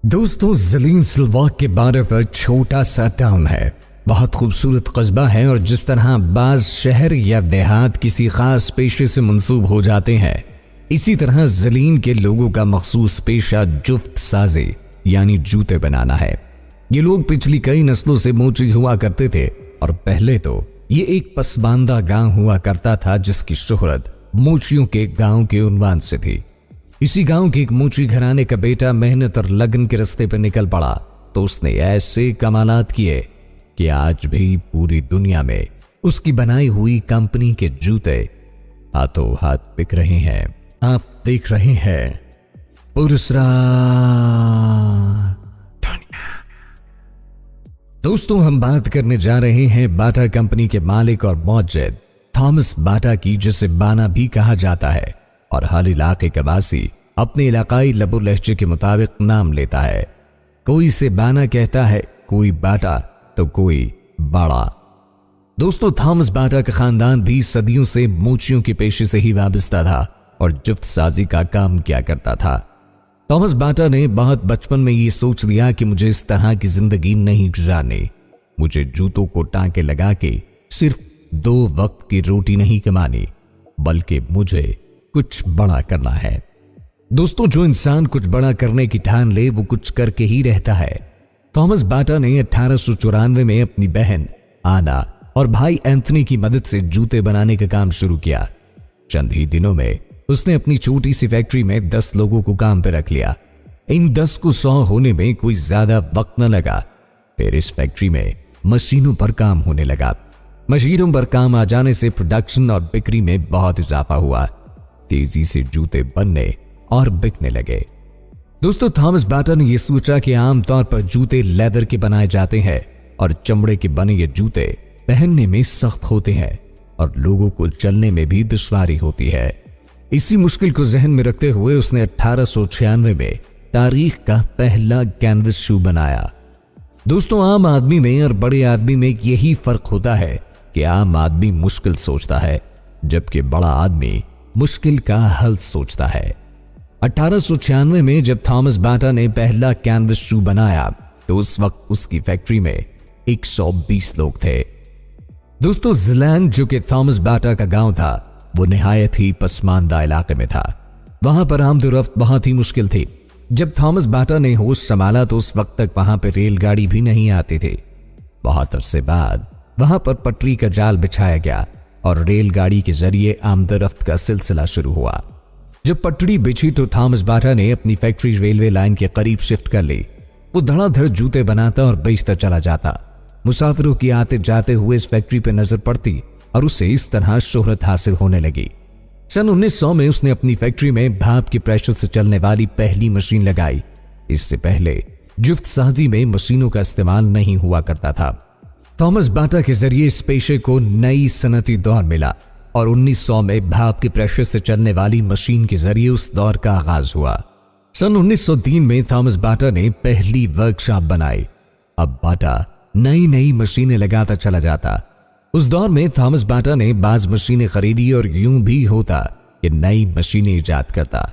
दोस्तों, ज़लीन सिल्वाक के बॉर्डर पर छोटा सा टाउन है। बहुत खूबसूरत कस्बा है और जिस तरह बाज शहर या देहात किसी खास पेशे से मंसूब हो जाते हैं, इसी तरह ज़लीन के लोगों का मखसूस पेशा जुफ्त साजी यानी जूते बनाना है। ये लोग पिछली कई नस्लों से मोची हुआ करते थे और पहले तो ये एक पसमानदा गांव हुआ करता था जिसकी शोहरत मोचियों के गांव के उन्वान से थी। इसी गांव के एक मोची घराने का बेटा मेहनत और लगन के रास्ते पर निकल पड़ा तो उसने ऐसे कमालात किए कि आज भी पूरी दुनिया में उसकी बनाई हुई कंपनी के जूते हाथों हाथ बिक रहे हैं। आप देख रहे हैं पुरस्कार। दोस्तों, हम बात करने जा रहे हैं बाटा कंपनी के मालिक और मौजूद थॉमस बाटा की, जिसे बाना भी कहा जाता है और हर इलाके का वासी अपने इलाकाई लबो लहजे के मुताबिक नाम लेता है। कोई से बाना कहता है, कोई बाटा तो कोई बाड़ा। दोस्तों, थॉमस बाटा का खानदान भी सदियों से मोचियों के पेशे से ही वाबस्ता था और जुफ्त साजी का काम किया करता था। थॉमस बाटा ने बहुत बचपन में ये सोच लिया कि मुझे इस तरह की जिंदगी नहीं गुजारनी। मुझे जूतों को टांके लगा के सिर्फ 2 वक्त की रोटी नहीं कमानी, बल्कि मुझे कुछ बड़ा करना है। दोस्तों, जो इंसान कुछ बड़ा करने की ठान ले वो कुछ करके ही रहता है। थॉमस बाटा ने 1894 में अपनी बहन आना और भाई एंथनी की मदद से जूते बनाने का काम शुरू किया। चंद ही दिनों में उसने अपनी छोटी सी फैक्ट्री में 10 लोगों को काम पे रख लिया। इन 10 को 100 होने में कोई ज्यादा वक्त न लगा। फिर इस फैक्ट्री में मशीनों पर काम होने लगा। मशीनों पर काम आ जाने से प्रोडक्शन और बिक्री में बहुत इजाफा हुआ। तेजी से जूते बनने और बिकने लगे। दोस्तों, थॉमस बाटा ने यह सोचा कि आमतौर पर जूते लेदर के बनाए जाते हैं और चमड़े के बने ये जूते पहनने में सख्त होते हैं और लोगों को चलने में भी दुश्वारी होती है। इसी मुश्किल को जहन में रखते हुए उसने 1896 में तारीख का पहला कैनवस शू बनाया। दोस्तों, आम आदमी में और बड़े आदमी में यही फर्क होता है कि आम आदमी मुश्किल सोचता है जबकि बड़ा आदमी मुश्किल का हल सोचता है। 1896 में जब थॉमस बाटा ने पहला कैनवस शू बनाया तो उस वक्त उसकी फैक्ट्री में 120 लोग थे। दोस्तों, ज़िलैन, जो कि थॉमस बाटा का गांव था, वो निहायत ही पसमानदा इलाके में था। वहां पर आमदोरफ्त बहुत ही मुश्किल थी। जब थॉमस बाटा ने होश संभाला तो उस वक्त तक वहां पर रेलगाड़ी भी नहीं आती थी। बहुत अरसे बाद वहां पर पटरी का जाल बिछाया गया और रेलगाड़ी के जरिए आमदोरफ्त का सिलसिला शुरू हुआ। जब पटड़ी बिछी तो थॉमस बाटा ने अपनी फैक्ट्री रेलवे लाइन के करीब शिफ्ट कर ली। वो धड़ाधड़ जूते बनाता और बेचता चला जाता। मुसाफिरों की आते जाते हुए इस फैक्ट्री पर नजर पड़ती और उसे इस तरह शोहरत हासिल होने लगी। सन 1900 में उसने अपनी फैक्ट्री में भाप के प्रेशर से चलने वाली पहली मशीन लगाई। इससे पहले जुफ्त साजी में मशीनों का इस्तेमाल नहीं हुआ करता था। थॉमस बाटा के जरिए इस पेशे को नई सनती दौर मिला और 1900 में भाप के प्रेशर से चलने वाली मशीन के जरिए उस दौर का आगाज हुआ। सन 1903 में थॉमस बाटा ने पहली वर्कशॉप बनाई। अब बाटा नई नई मशीनें लगाता चला जाता। उस दौर में थॉमस बाटा ने बाज मशीनें खरीदी और यूं भी होता कि नई मशीनें इजाद करता।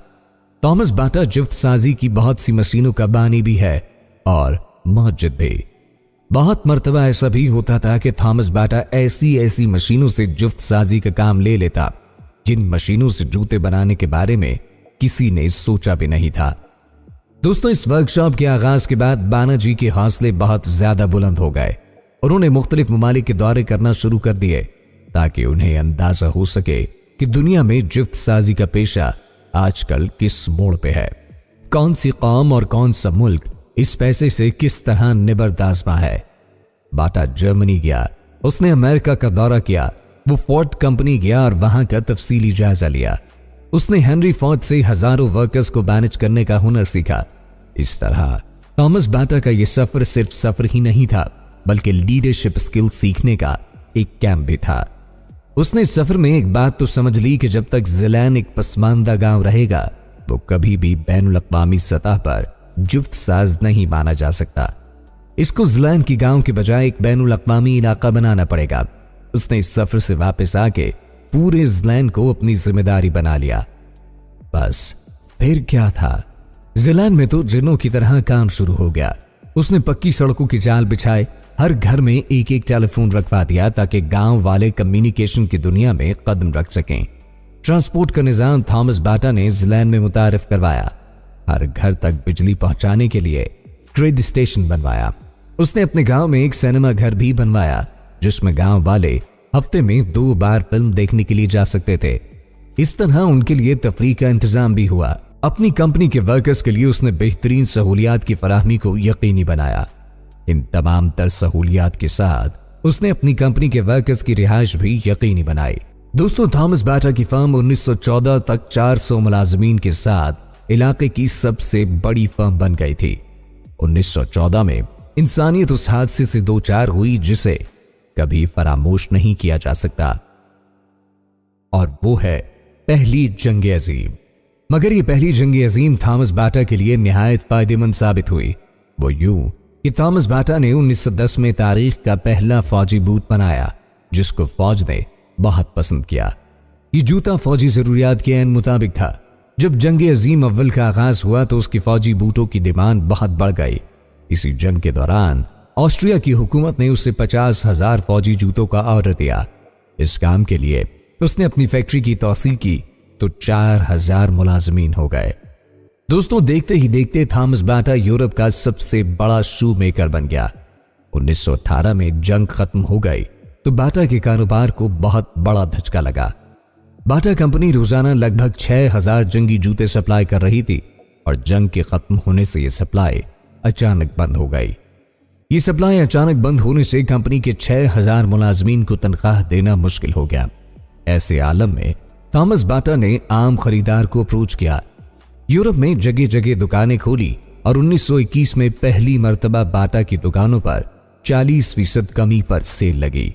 थॉमस बाटा जुफ्त साजी की बहुत सी मशीनों का बानी भी है और मौजूद भी। बहुत मर्तबा ऐसा भी होता था कि थॉमस बाटा ऐसी मशीनों से जुफ्त साजी का काम ले लेता जिन मशीनों से जूते बनाने के बारे में किसी ने सोचा भी नहीं था। दोस्तों, इस वर्कशॉप के आगाज के बाद बाना जी के हौसले बहुत ज्यादा बुलंद हो गए। उन्होंने मुख्तलिफ ममालिक के दौरे करना शुरू कर दिए ताकि उन्हें अंदाजा हो सके कि दुनिया में जुफ्त साजी का पेशा आजकल किस मोड़ पे है। कौन सी कौम और कौन सा मुल्क इस पैसे से किस तरह निबर्दाज़मा है। बाटा जर्मनी गया, उसने अमेरिका का दौरा किया, वो फोर्ड कंपनी गया और वहां का तफसीली जायजा लिया। उसने हेनरी फोर्ड से हजारों वर्कर्स को मैनेज करने का हुनर सीखा। इस तरह थॉमस बाटा का यह सफर सिर्फ सफर ही नहीं था बल्कि लीडरशिप स्किल सीखने का एक कैंप भी था। उसने इस सफर में एक बात तो समझ ली कि जब तक ज़िलैन एक पसमानदा गांव रहेगा वो कभी भी बैनुल अक़वामी सतह पर जुफ्त साज नहीं माना जा सकता। इसको ज़िलैन की गांव के बजाय एक बैनुल अक़वामी इलाका बनाना पड़ेगा। उसने इस सफर से वापस आके पूरे ज़िलैन को अपनी जिम्मेदारी बना लिया। बस फिर क्या था, जिलैन में तो जिन्नों की तरह काम शुरू हो गया। उसने पक्की सड़कों के जाल बिछाए, हर घर में एक एक टेलीफोन रखवा दिया ताकि गांव वाले कम्युनिकेशन की दुनिया में कदम रख सकें। ट्रांसपोर्ट का निजाम थॉमस बाटा ने जिलैन में मुतारिफ करवाया। हर घर तक बिजली पहुंचाने के लिए ग्रिड स्टेशन बनवाया। उसने अपने गांव में एक सिनेमा घर भी बनवाया जिसमें गांव वाले हफ्ते में 2 बार फिल्म देखने के लिए जा सकते थे। इस तरह उनके लिए तफरीह का इंतजाम भी हुआ। अपनी कंपनी के वर्कर्स के लिए उसने बेहतरीन सहूलियात की फराहमी को यकीनी बनाया। इन तमाम तर सहूलियात के साथ उसने अपनी कंपनी के वर्कर्स की रिहाइश भी यकीनी बनाई। दोस्तों, थॉमस बाटा की फर्म 1914 तक 400 मुलाजमीन के साथ इलाके की सबसे बड़ी फर्म बन गई थी। 1914 में इंसानियत उस हादसे से दो चार हुई जिसे कभी फरामोश नहीं किया जा सकता, और वो है पहली जंग अजीम। मगर ये पहली जंग अजीम थॉमस बाटा के लिए निहायत फायदेमंद साबित हुई। वो यूं कि थॉमस बाटा ने 1910 में तारीख का पहला फौजी बूट बनाया जिसको फौज ने बहुत पसंद किया। ये जूता फौजी जरूरियात के ऐन मुताबिक था। जब जंग अजीम अव्वल का आगाज हुआ तो उसकी फौजी बूटों की डिमांड बहुत बढ़ गई। इसी जंग के दौरान ऑस्ट्रिया की हुकूमत ने उसे 50,000 फौजी जूतों का ऑर्डर दिया। इस काम के लिए उसने अपनी फैक्ट्री की तौसीह की तो 4,000 मुलाजमीन हो गए। दोस्तों, देखते ही देखते थॉमस बाटा यूरोप का सबसे बड़ा शू मेकर बन गया। 1918 में जंग खत्म हो गई तो बाटा के कारोबार को बहुत बड़ा धचका लगा। बाटा कंपनी रोजाना लगभग 6,000 जंगी जूते सप्लाई कर रही थी और जंग के खत्म होने से यह सप्लाई अचानक बंद हो गई। ये सप्लाई अचानक बंद होने से कंपनी के 6,000 मुलाजमीन को तनख्वाह देना मुश्किल हो गया। ऐसे आलम में थॉमस बाटा ने आम खरीदार को अप्रोच किया। यूरोप में जगह जगह दुकानें खोली और 1921 में पहली मर्तबा बाटा की दुकानों पर 40% कमी पर सेल लगी।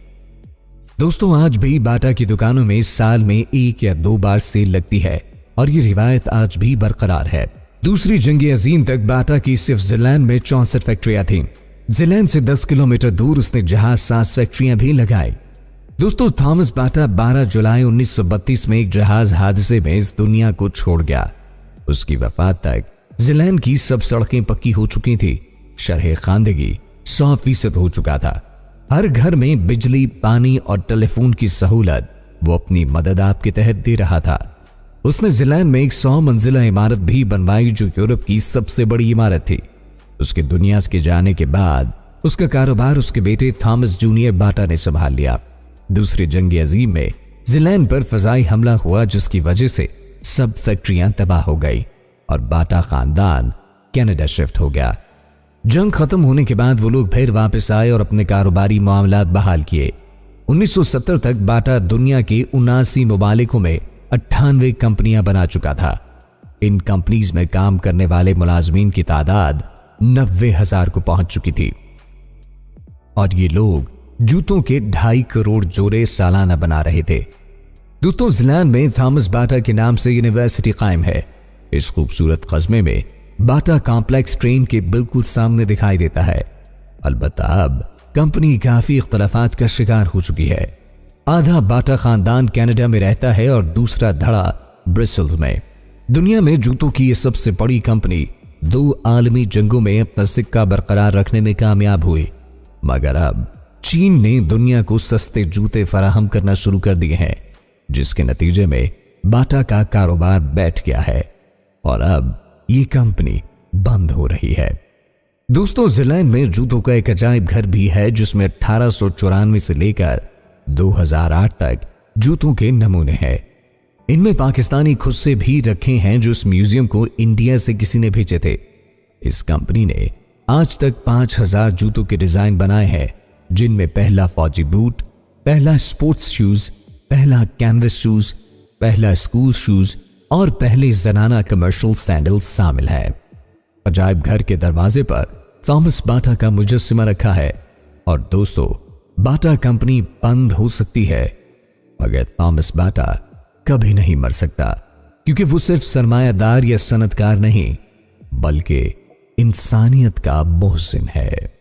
दोस्तों, आज भी बाटा की दुकानों में साल में 1 या 2 बार सेल लगती है और ये रिवायत आज भी बरकरार है। दूसरी जंग अजीम तक बाटा की सिर्फ जिलैन में 64 फैक्ट्रियां थीं। जिलैन से 10 किलोमीटर दूर उसने जहाज साज फैक्ट्रियां भी लगाई। दोस्तों, थॉमस बाटा 12 जुलाई 1932 में एक जहाज हादसे में इस दुनिया को छोड़ गया। उसकी वफात तक जिलैन की सब सड़कें पक्की हो चुकी थी। शरह खानदगी 100% हो चुका था। हर घर में बिजली, पानी और टेलीफोन की सहूलत वो अपनी मदद आपके तहत दे रहा था। उसने जिलैन में एक 100 मंजिला इमारत भी बनवाई जो यूरोप की सबसे बड़ी इमारत थी। उसके दुनिया के जाने के बाद उसका कारोबार उसके बेटे थॉमस जूनियर बाटा ने संभाल लिया। दूसरी जंग अजीम में जिलैन पर फजाई हमला हुआ जिसकी वजह से सब फैक्ट्रियां तबाह हो गई और बाटा खानदान कनाडा शिफ्ट हो गया। जंग खत्म होने के बाद वो लोग फिर वापस आए और अपने कारोबारी मामलात बहाल किए। 1970 तक बाटा दुनिया के 79 ममालिकों में 98 कंपनियां बना चुका था। इन कंपनीज में काम करने वाले मुलाजमीन की तादाद 90,000 को पहुंच चुकी थी और ये लोग जूतों के 2.5 करोड़ जोड़े सालाना बना रहे थे। दोस्तों, जिलैन में थॉमस बाटा के नाम से यूनिवर्सिटी कायम है। इस खूबसूरत कस्बे में बाटा कॉम्प्लेक्स ट्रेन के बिल्कुल सामने दिखाई देता है। अलबत्ता अब कंपनी काफी इख्तलाफात का शिकार हो चुकी है। आधा बाटा खानदान कनाडा में रहता है और दूसरा धड़ा ब्रिसेल्स में। दुनिया में जूतों की यह सबसे बड़ी कंपनी 2 आलमी जंगों में अपना सिक्का बरकरार रखने में कामयाब हुई, मगर अब चीन ने दुनिया को सस्ते जूते फराहम करना शुरू कर दिए हैं, जिसके नतीजे में बाटा का कारोबार बैठ गया है और अब ये कंपनी बंद हो रही है। दोस्तों, जिलैन में जूतों का एक अजायब घर भी है जिसमें 1894 से लेकर 2008 तक जूतों के नमूने हैं। इनमें पाकिस्तानी खुद से भी रखे हैं जो इस म्यूजियम को इंडिया से किसी ने भेजे थे। इस कंपनी ने आज तक 5,000 जूतों के डिजाइन बनाए हैं, जिनमें पहला फौजी बूट, पहला स्पोर्ट्स शूज, पहला कैनवस शूज, पहला स्कूल शूज और पहले जनाना कमर्शियल सैंडल्स शामिल है। अजायब घर के दरवाजे पर थॉमस बाटा का मुजस्समा रखा है। और दोस्तों, बाटा कंपनी बंद हो सकती है मगर थॉमस बाटा कभी नहीं मर सकता, क्योंकि वो सिर्फ सरमायादार या सनतकार नहीं बल्कि इंसानियत का मोहसिन है।